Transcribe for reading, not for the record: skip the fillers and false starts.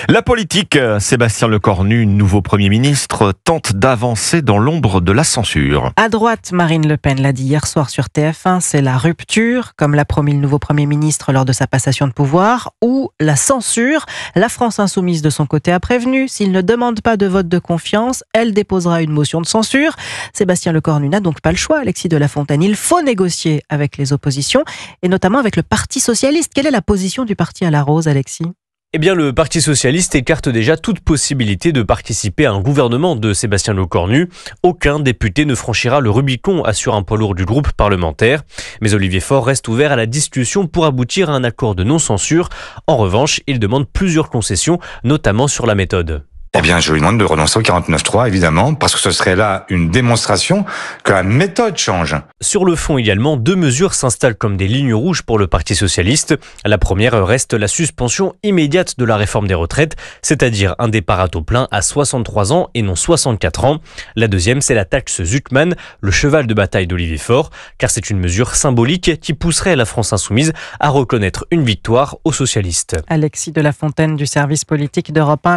La politique, Sébastien Lecornu, nouveau Premier ministre, tente d'avancer dans l'ombre de la censure. À droite, Marine Le Pen l'a dit hier soir sur TF1, c'est la rupture, comme l'a promis le nouveau Premier ministre lors de sa passation de pouvoir, ou la censure. La France insoumise, de son côté, a prévenu, s'il ne demande pas de vote de confiance, elle déposera une motion de censure. Sébastien Lecornu n'a donc pas le choix, Alexis de La Fontaine. Il faut négocier avec les oppositions, et notamment avec le Parti socialiste. Quelle est la position du parti à la rose, Alexis ? Eh bien, le Parti socialiste écarte déjà toute possibilité de participer à un gouvernement de Sébastien Lecornu. Aucun député ne franchira le Rubicon, assure un poids lourd du groupe parlementaire. Mais Olivier Faure reste ouvert à la discussion pour aboutir à un accord de non-censure. En revanche, il demande plusieurs concessions, notamment sur la méthode. Eh bien, je lui demande de renoncer au 49.3, évidemment, parce que ce serait là une démonstration que la méthode change. Sur le fond également, deux mesures s'installent comme des lignes rouges pour le Parti socialiste. La première reste la suspension immédiate de la réforme des retraites, c'est-à-dire un départ à taux plein à 63 ans et non 64 ans. La deuxième, c'est la taxe Zuckman, le cheval de bataille d'Olivier Faure, car c'est une mesure symbolique qui pousserait la France insoumise à reconnaître une victoire aux socialistes. Alexis de La Fontaine du service politique d'Europe 1.